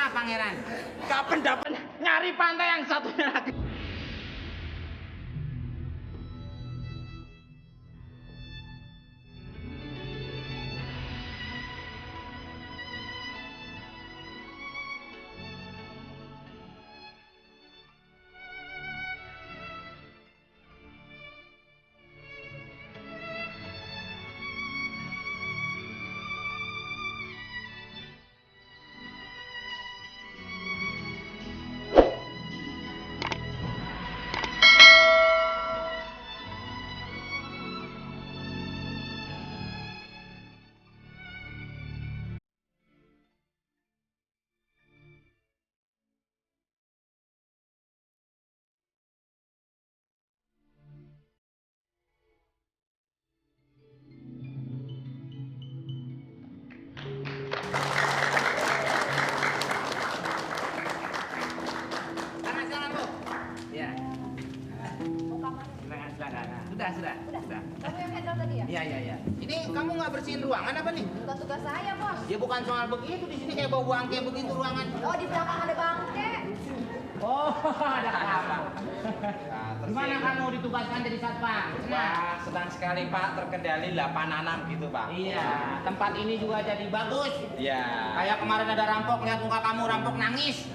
Bisa pangeran. Kapan dapat nyari pantai yang satunya lagi? Sudah. Kamu yang handle tadi ya? Iya. Ini kamu nggak bersihin ruangan apa nih? Bukan tugas saya, Bos. Ya bukan soal begitu, di sini kayak bau bangke begitu ruangan. Oh, di belakang ada bangke. Oh, ada apa? Gimana kamu ditugaskan jadi satpam? Wah, senang sekali Pak, terkendali 8 gitu Pak. Iya, tempat ini juga jadi bagus. Iya. Kayak kemarin ada rampok, lihat muka kamu rampok nangis.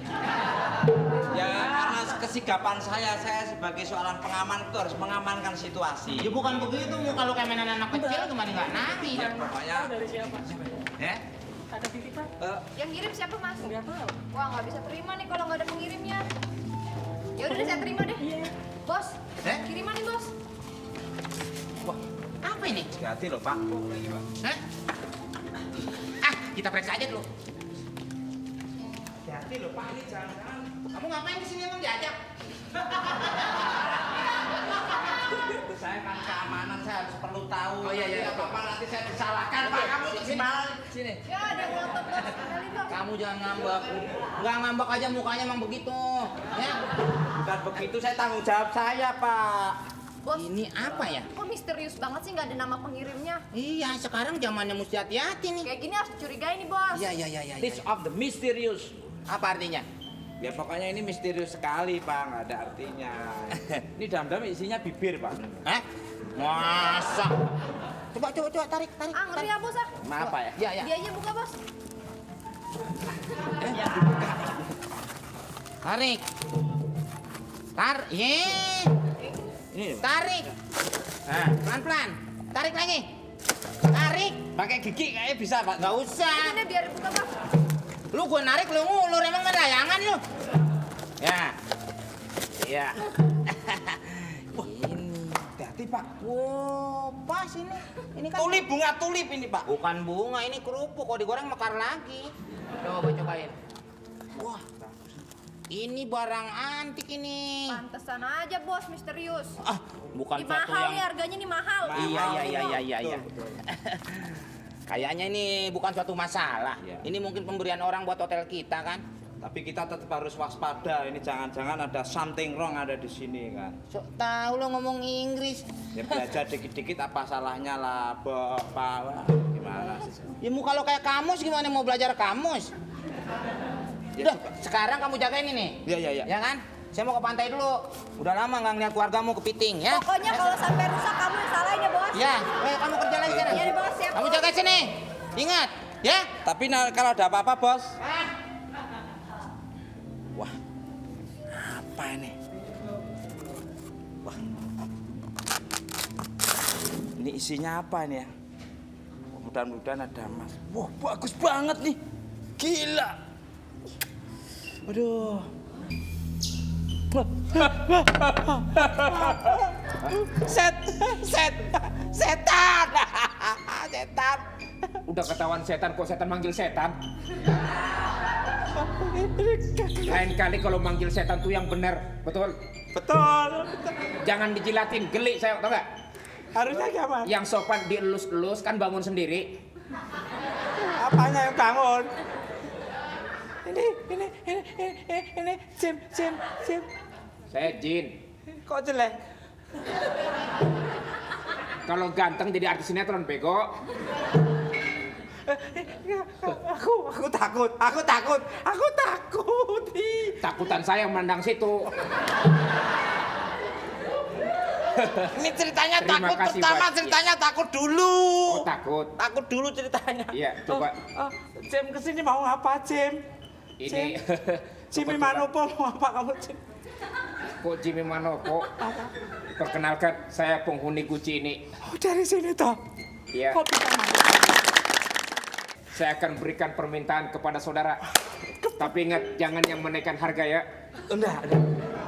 Ya karena kesigapan saya sebagai seorang pengaman itu harus mengamankan situasi. Ya bukan begitu, muka lu kayak mainan anak kecil gimana nggak nangis? Ya pokoknya. Dari siapa? Ya? Ada titipan? Yang ngirim siapa, Mas? Nggak tahu. Wah, nggak bisa terima nih kalau nggak ada pengirimnya. Ya udah deh, saya terima deh. Iya. Bos, Eh? kiriman nih, Bos. Wah, apa ini? Hati loh Pak. Hah? Ah, kita periksa aja dulu. Hati loh Pak, ini jangan. Kamu ngapain di sini emang diajak? Saya kan keamanan, saya harus perlu tahu. Oh, iya. Nanti apa-apa nanti saya disalahkan Pak. Kamu gimana? Sini. Ya, ada yang ngotot, Bos. Kenalin, Bos. Kamu jangan ngambek. Nggak ngambek aja mukanya emang begitu. Ya. Bukan begitu, saya tanggung jawab saya Pak. Bos, Ini apa ya? kok misterius banget sih nggak ada nama pengirimnya? Iya, sekarang zamannya mesti hati-hati nih. Kayak gini harus curigai nih, Bos. Iya. List of the mysterious. Apa artinya? Ya pokoknya ini misterius sekali Pak, nggak ada artinya. Ini dalam-dalam isinya bibir Pak. Hah? Masa? Coba tarik. Ah, ngeri ya, Bos, ah. Maaf Pak ya. Iya. Dia aja buka, Bos. Tarik. Ini Tarik. nah, Pelan-pelan. Tarik lagi. Tarik. pakai gigi kayaknya bisa Pak. Nggak usah. Ini biar buka, Bos. Lu gua narik lu ngulur emang main layangan lu. Ya. Iya. Ini. Hati Pak. Wow, pas ini. Ini kan Tulip, bunga tulip ini Pak. bukan bunga, ini kerupuk. Kalau digoreng mekar lagi. Cobain. Wah. Ini barang antik ini. Pantesan aja, Bos, misterius. Ah, bukan Ini suatu mahal yang nih, harganya nih mahal. Iya. Kayaknya ini bukan suatu masalah. Iya. Ini mungkin pemberian orang buat hotel kita kan. Tapi kita tetap harus waspada. Ini jangan-jangan ada something wrong ada di sini kan. Sok tahu lo ngomong Inggris. Ya belajar dikit-dikit apa salahnya lah, Bapak. Gimana sih? Ya muka lo kayak kamus gimana mau belajar kamus? Ya, Udah, sekarang kamu jagain ini. Iya. Ya kan? Saya mau ke pantai dulu. Udah lama nggak ngeliat keluargamu kepiting ya. Pokoknya kalau sampai rusak kamu yang salahin ya, Bos. Ya, kamu kerja lagi sekarang. Iya, Bos, siap, Kamu Bos. jaga sini. Ingat, ya. Tapi kalau ada apa-apa, Bos. Wah. Apa ini? Wah. Ini isinya apa ini ya? Mudah-mudahan ada emas. Wah, bagus banget nih. Gila. Aduh. Setan. Setan. Udah ketahuan setan, kok setan manggil setan? Lain kali kalau manggil setan tuh yang bener, betul? Betul. Jangan dijilatin, geli saya, tau gak? Harusnya gimana? Yang sopan dielus-elus kan bangun sendiri. Apanya yang bangun? Ini, Sim. Saya jin. Kok jelek? Kalau ganteng jadi artis sinetron, bego. Aku takut. Takutan saya memandang situ. Ini ceritanya Terima takut kasih, pertama, Pak. ceritanya takut dulu. Oh, takut. Takut dulu ceritanya. Iya, coba. Jim kesini mau apa, Jim? Ini Jimmy kebetulan. Manopo mau apa kamu, Jim? Kok Jimmy Manopo? Perkenalkan, saya penghuni Gucci ini. Oh, dari sini toh. Iya. Kok bisa masuk? Saya akan berikan permintaan kepada saudara. Tapi ingat, jangan yang menaikkan harga ya. Enggak.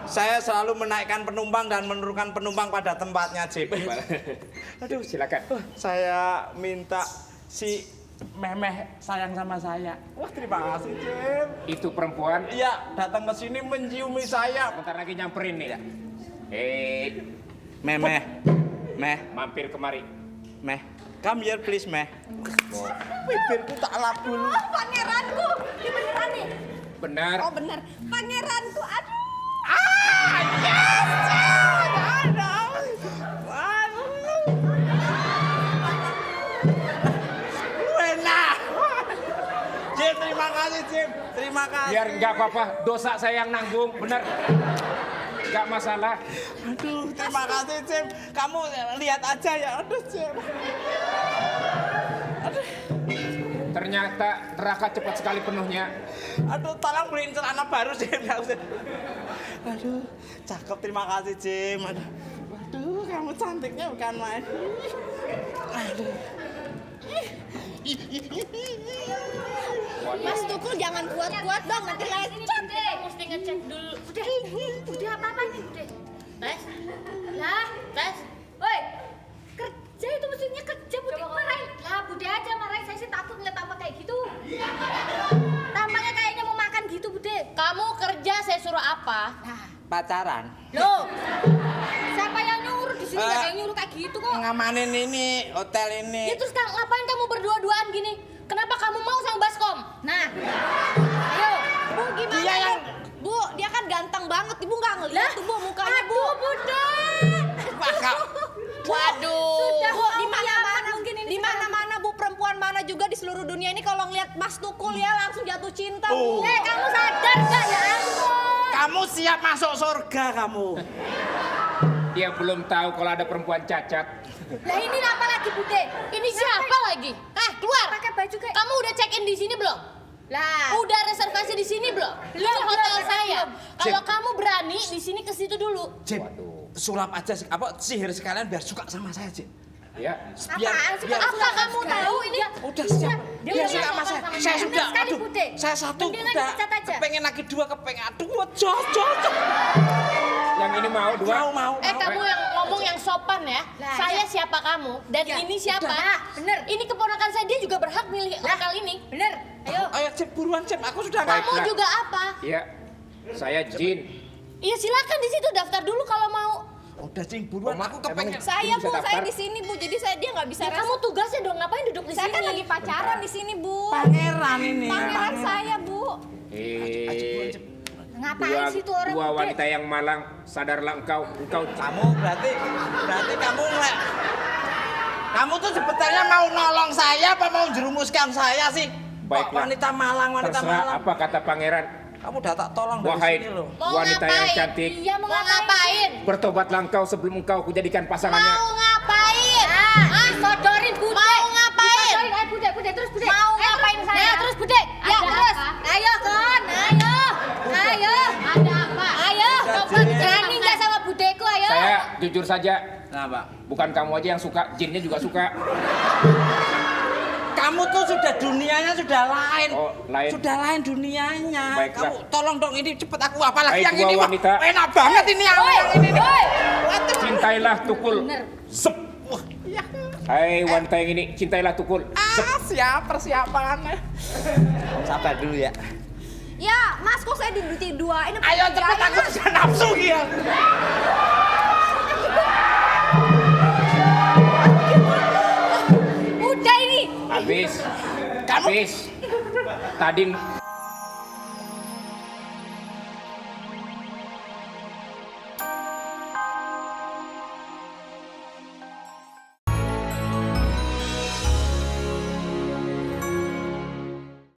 Saya selalu menaikkan penumpang dan menurunkan penumpang pada tempatnya, Jim. Aduh, silakan. Saya minta si Memeh sayang sama saya. Wah, terima kasih, Jim. Itu perempuan. Iya, datang ke sini menciumi saya. Bentar lagi nyamperin nih. Memeh. Mampir kemari. Meh. Come here please, Meh. Bibirku tak lap dulu. Oh, pangeranku. Ini beneran nih. Benar. Oh, bener. Pangeranku. Aduh. Enak. Jim, terima kasih, Jim. Terima kasih. Biar nggak apa-apa, dosa saya yang nanggung, bener. Nggak masalah. Aduh, terima kasih, Jim. Kamu lihat aja ya. Aduh, Jim. Ternyata neraka cepat sekali penuhnya. Aduh, tolong beliin celana baru, Jim. Aduh, cakep. Terima kasih, Jim. Aduh, kamu cantiknya bukan main. Aduh. Mas Tukul jangan kuat-kuat dong, nanti lecet. Bude, mesti ngecek dulu. Bude apa nih, Bude? Tes? Lah, tes? Woi, kerja itu mestinya kerja, Bude. Marahin. Lah, Bude aja marahin. Saya sih takut ngeliat tampang kayak gitu. Tampangnya kayaknya mau makan gitu, Bude. Kamu kerja, saya suruh apa? Nah, Pacaran. loh. Siapa yang nyuruh di sini? Gak ada yang nyuruh kayak gitu kok. Ngamanin ini, hotel ini. Ya terus ngapain kamu berdua-duaan gini? Kenapa kamu mau sama Baskom? Nah, ayo, Bu gimana? Dia yang- Bu, dia kan ganteng banget. Ibu nggak ngeliat tuh Bu mukanya Bu. Aduh, Bude. Waduh. Sudah, Bu, di kamu mana-mana nyaman mungkin ini di mana-mana Bu, perempuan mana juga di seluruh dunia ini kalau ngeliat Mas Tukul ya langsung jatuh cinta Bu. Kamu sadar gak ya ampun? Kamu siap masuk surga kamu. Dia belum tahu kalau ada perempuan cacat. Lah ini apa lagi, Bude? Ini siapa lagi? Keluar. Pakai baju kayak Kamu udah check in di sini belum? lah. Udah reservasi di sini belum? Ini hotel saya. Kalau kamu berani di sini ke situ dulu. Jim, sulap aja apa sihir sekalian biar suka sama saya, Jim. Ya. Apaan sih? biar- Apa kamu tahu ini? Udah siap. Dia Biar udah suka suka sama saya. sama Saya dia. sudah. Benar sekali, Aduh, Bude. saya satu Mendingan udah. dipecat aja. Kepengen lagi dua, kepengen. Aduh, cocok. Yang ini mau dua. Mau. Kamu yang ngomong yang sopan ya. Lah, Saya iya. siapa kamu dan Iya. ini siapa? Udah, bener. Ini keponakan saya, dia juga berhak milih hotel ini. Bener. Ayo. Ayo, Jim, buruan, Jim. Aku sudah Baik. Kamu Baiklah. juga apa? Ya. Saya Jin. Iya silakan di situ daftar dulu kalau mau. Udah, Jim, buruan. Oma, Aku kepengen. emang- Saya Bisa Bu, saya daftar? di sini Bu. Jadi dia nggak bisa. Ya, kamu tugasnya dong ngapain duduk di Saya sini? kan lagi pacaran di sini Bu. Pangeran ini. Pangeran saya Bu. Ngapain sih tuh orang? Dua Bude? wanita yang malang, sadarlah engkau Kamu berarti kamu ngelek. Kamu tuh sebetulnya mau nolong saya apa mau jerumuskan saya sih? Baiklah. Kok wanita malang. terserah apa kata pangeran. Kamu udah tak tolong dari Wahai sini loh. Mau wanita yang ngapain? cantik, Iya mau ngapain? bertobatlah engkau sebelum engkau kujadikan pasangannya. Mau ngapain? Sodorin Bude. Mau ngapain? Ayo Bude, terus Bude. Mau ngapain saya? Nah, terus Bude. Ya, terus. Ayo, Kon. Ayo. Ayo. Ada apa? Ayo. Coba berani nggak sama Budeku, ayo. Saya jujur saja, Nah, Pak. bukan kamu aja yang suka, jinnya juga suka. Kamu tuh sudah dunianya sudah lain. Oh, lain. Sudah lain dunianya. Baiklah. Kamu tolong dong ini cepet aku apalagi Hai, yang dua ini. Wah, wanita. enak banget ini yang ini. nih. Cintailah Tukul. Sep. Hai wanita yang ini, cintailah Tukul. Siap persiapannya. Sabar dulu ya. Ya, Mas kok saya diduain? Ayo cepet aku sudah nafsu ya. Udah ini. Habis. Tadi